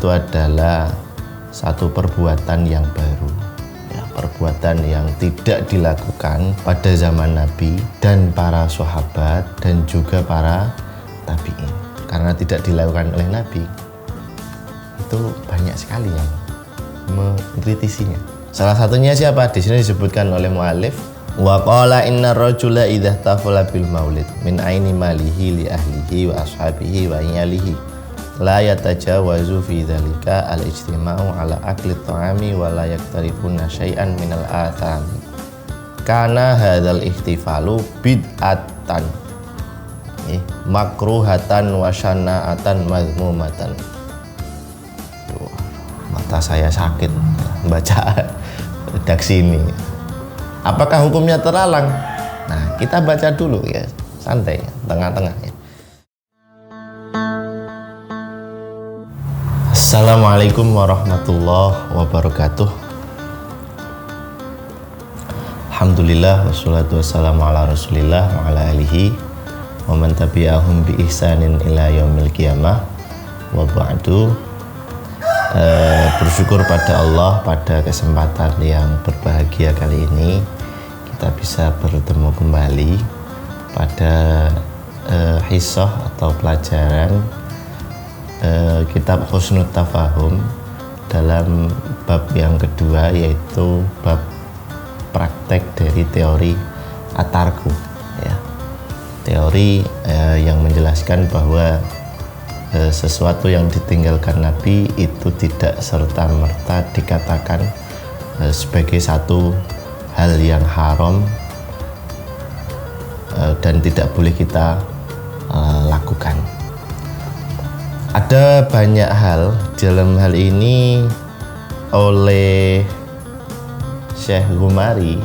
itu adalah satu perbuatan yang baru, ya, perbuatan yang tidak dilakukan pada zaman Nabi dan para sahabat dan juga para tabi'in. Karena tidak dilakukan oleh Nabi, itu banyak sekali yang mengkritisinya. Salah satunya siapa? Di sini disebutkan oleh mu'alif, wa qala inna rajula idza tafala bil maulid min aini malihi li ahlihi wa ashabihi wa iyalihi la yatajawazu fi dzalika al ijtima'u ala akli ta'ami wa la yaktarifuna syai'an minal athami kana hadzal ihtifalu bid'atan makruhatan wa syanna'atan mazmumatan. Mata saya sakit baca redaksi ini. Apakah hukumnya terlarang? Nah, kita baca dulu ya, santai, tengah-tengah ya. Assalamualaikum warahmatullahi wabarakatuh. Alhamdulillah wassalatu wassalamu ala rasulillah wa ala alihi wa man tabi'ahum bi ihsanin ila yaumil qiyamah wa ba'du. Bersyukur pada Allah pada kesempatan yang berbahagia kali ini kita bisa bertemu kembali pada hisah atau pelajaran kitab Husnul Tafahum dalam bab yang kedua, yaitu bab praktek dari teori At-Tarku, ya. Teori yang menjelaskan bahwa sesuatu yang ditinggalkan Nabi itu tidak serta-merta dikatakan sebagai satu hal yang haram dan tidak boleh kita lakukan. Ada banyak hal dalam hal ini oleh Syekh Ghumari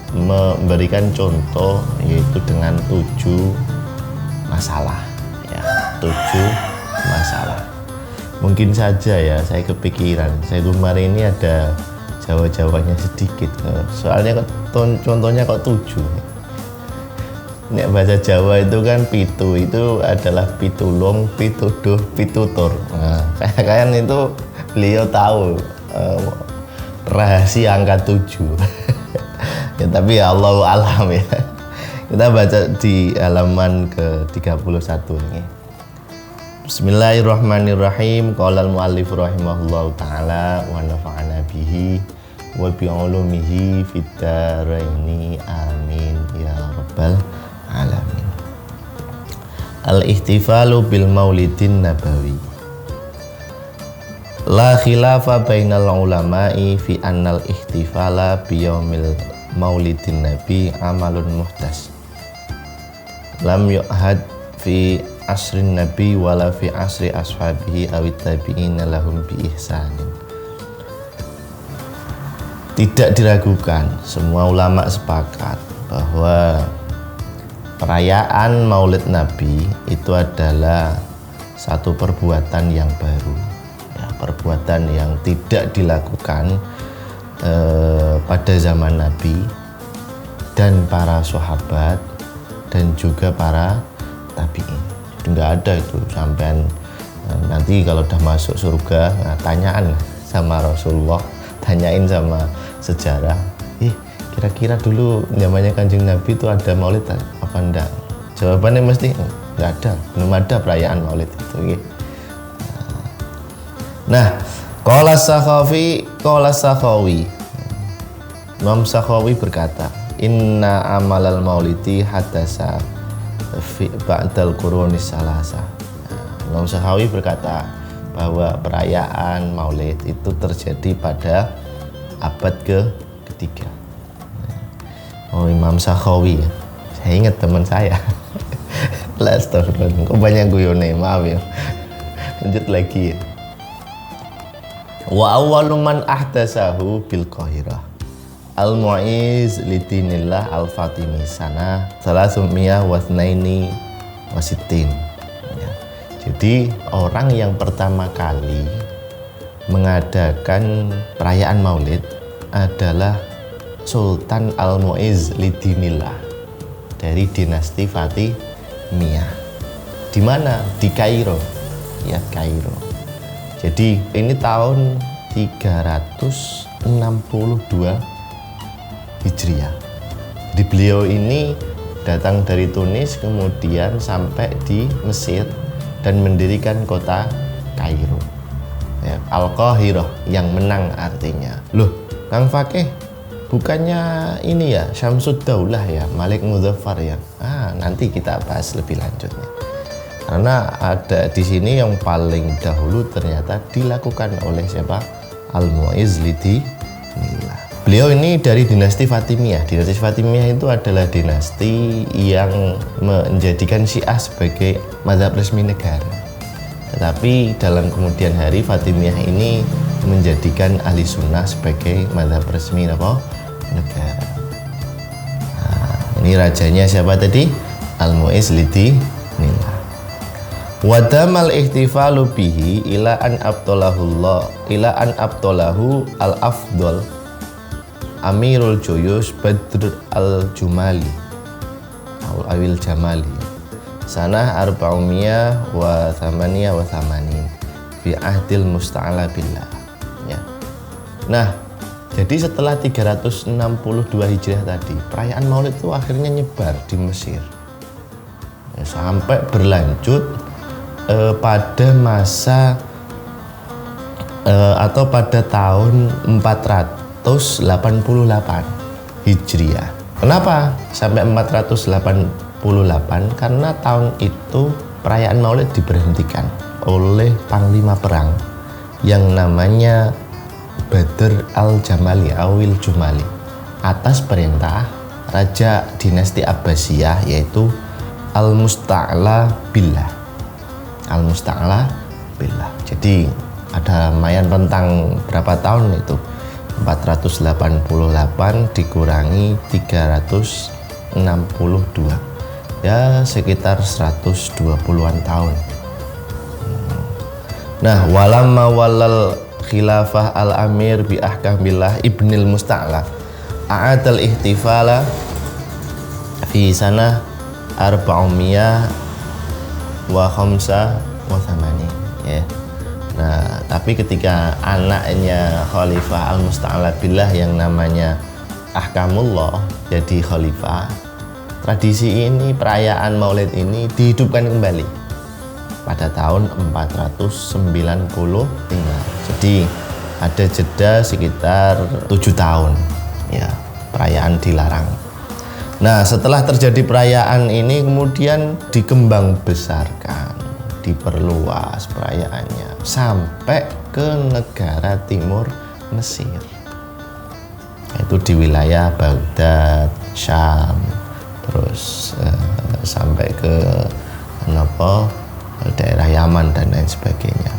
memberikan contoh, yaitu dengan 7 masalah. 7 masalah. Mungkin saja ya saya kepikiran, saya Ghumari ini ada Jawa-Jawanya sedikit. Soalnya contohnya kok 7. Nek bahasa Jawa itu kan pitu itu adalah pitulung, pituduh, pitutur. Nah, kayaknya itu beliau tahu rahasia angka 7. Ya, tapi ya Allahu alam ya. Kita baca di halaman ke-31 ini. Bismillahirrahmanirrahim. Qala al-muallif rahimahullahu taala wa nafa'ana bihi wa bi ulumihi fid dharaini amin ya rabbal alamin. Al-ihtifalu bil maulidin nabawi. La khilafa bainal ulama'i fi annal ihtifala bi yaumil maulidin nabi amalun muhdas. Lam yu'had fi asrin nabi wala fi asri ashabihi awit tabi'ina lahum bi ihsanin. Tidak diragukan, semua ulama sepakat bahwa perayaan Maulid Nabi itu adalah satu perbuatan yang baru, ya, perbuatan yang tidak dilakukan pada zaman Nabi dan para sahabat dan juga para tabi'in. Nggak ada itu sampean nanti kalau udah masuk surga, nah, tanyaan sama Rasulullah, tanyain sama sejarah, kira-kira dulu zamannya Kanjeng Nabi itu ada maulid apa enggak? Jawabannya mesti nggak ada, belum ada perayaan maulid itu. Nah, qala Sakhawi, Imam Sakhawi berkata, inna amalal maulidi hadasa fi ba'dal quruni salasa. Imam Sakhawi berkata bahwa perayaan Maulid itu terjadi pada abad ketiga. Oh, Imam Sakhawi. Saya ingat teman saya. Astagfirullah. Kok banyak guyone, maaf ya. Lanjut lagi ya. Wa awwalu man ahdatsahu bil Qahirah Al-Mu'iz lidinillah Al-Fatimi sana Salasumiyah wasnaini wasitin, ya. Jadi orang yang pertama kali mengadakan perayaan Maulid adalah Sultan Al-Mu'iz lidinillah dari dinasti Fatimiyah. Di mana? Di Kairo, ya, Kairo. Jadi ini tahun 362 Hijriah. Di beliau ini datang dari Tunis kemudian sampai di Mesir dan mendirikan kota Kairo. Ya, Al-Qahirah, yang menang artinya. Loh, Kang Fakih, bukannya ini ya Syamsud Daulah ya, Malik Muzaffar ya? Nanti kita bahas lebih lanjutnya. Karena ada di sini yang paling dahulu ternyata dilakukan oleh siapa? Al-Mu'izz Lidinillah. Beliau ini dari dinasti Fatimiyah. Dinasti Fatimiyah itu adalah dinasti yang menjadikan Syiah sebagai mazhab resmi negara. Tetapi dalam kemudian hari Fatimiyah ini menjadikan Ahli Sunnah sebagai mazhab resmi negara. Ini rajanya siapa tadi? Al-Mu'izz Lidinillah. Wadamal ihtifalu bihi ila an abtolahu al-afdol Amirul Juyush Badr al-Jumali Awil Jamali sanah arba'umiyah wa thamaniyah wa thamanin fi ahdil musta'ala billah ya. Nah, jadi setelah 362 Hijriah tadi, perayaan Maulid itu akhirnya nyebar di Mesir ya, sampai berlanjut pada masa atau pada tahun 488 Hijriah. Kenapa sampai 488? Karena tahun itu perayaan Maulid diberhentikan oleh panglima perang yang namanya Badr al-Jamali Awil Jumali atas perintah Raja Dinasti Abbasiyah yaitu Al-Musta'la Billah. Al-Musta'la Billah. Jadi ada lumayan rentang berapa tahun itu? 488 dikurangi 362 ya sekitar 120-an tahun. Nah, walamma walal khilafah al-amir bi ahkamillah ibnil Musta'la a'adal ihtifala fi sanah arba'umiyah wa khamsa wa thamani ya. Nah, tapi ketika anaknya Khalifah Al-Musta'la Billah yang namanya Ahkamullah jadi khalifah, tradisi ini, perayaan Maulid ini dihidupkan kembali pada tahun 495. Jadi ada jeda sekitar 7 tahun ya, perayaan dilarang. Nah, setelah terjadi perayaan ini kemudian dikembang besarkan, diperluas perayaannya sampai ke negara timur Mesir. Itu di wilayah Baghdad, Syam, terus sampai ke daerah Yaman dan lain sebagainya.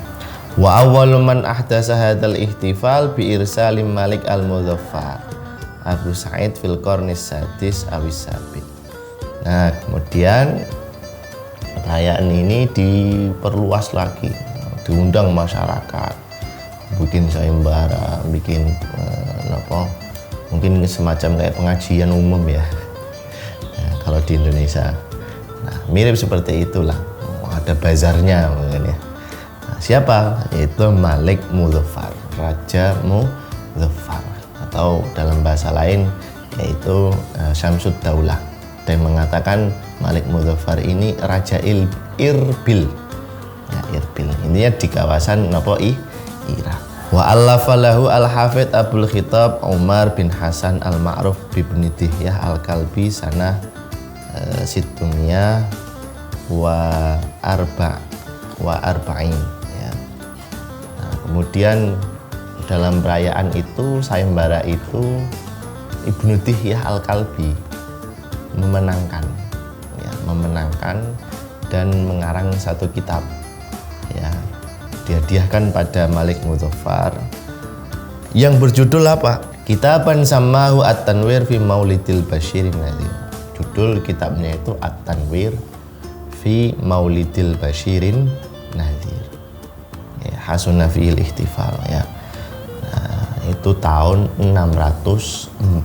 Wa awwalu man ahdasa hadzal ihtifal bi irsalim Malik al-Muzaffar Abu Sa'id fil qarnis sadis awis sabit. Nah, kemudian perayaan ini diperluas lagi, diundang masyarakat, bikin sayembara, bikin mungkin semacam kayak pengajian umum ya. Nah, kalau di Indonesia, nah, mirip seperti itulah. Ada bazarnya mungkin ya. Nah, siapa? Yaitu Malik Muzaffar, Raja Muzaffar, atau dalam bahasa lain yaitu Syamsud Daulah. Dan mengatakan Malik Muzaffar ini Raja Irbil ya, Irbil intinya di kawasan Irak. Wa allafa lahu al-Hafidh Abul Khitab Umar bin Hasan al-Ma'ruf bibni Dihyah al-Kalbi sanah situmiyah wa arba'in ya. Nah, kemudian dalam perayaan itu, sayembara itu, Ibnu Dihyah al-Kalbi memenangkan dan mengarang satu kitab ya, dihadiahkan pada Malik Muzaffar yang berjudul apa? Kitaban samahu At-Tanwir fi Maulidil Basyirin Nadhir. Judul kitabnya itu At-Tanwir fi Maulidil Basyirin Nadhir ya, hasuna fi'il ihtifal ya. Itu tahun 644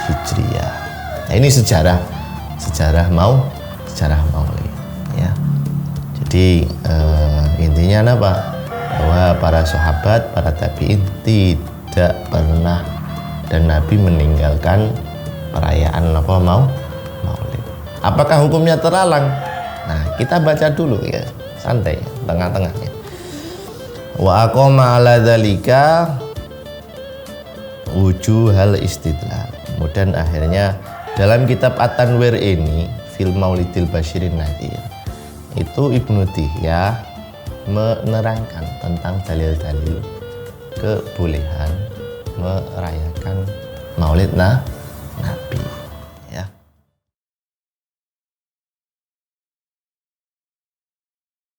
Hijriah. Nah, ini sejarah Maulid ya. Jadi intinya apa? Bahwa para sahabat, para tabi'in tidak pernah dan Nabi meninggalkan perayaan maulid. Apakah hukumnya terlarang? Nah, kita baca dulu ya, santai, tengah-tengahnya. Wa aqama ala dzalika wujuhal istidlal. Kemudian akhirnya dalam kitab At-Tanwir ini fil Maulidil Basyirin Nadhir itu Ibnu Dihyah menerangkan tentang dalil-dalil kebolehan merayakan Maulid Nabi.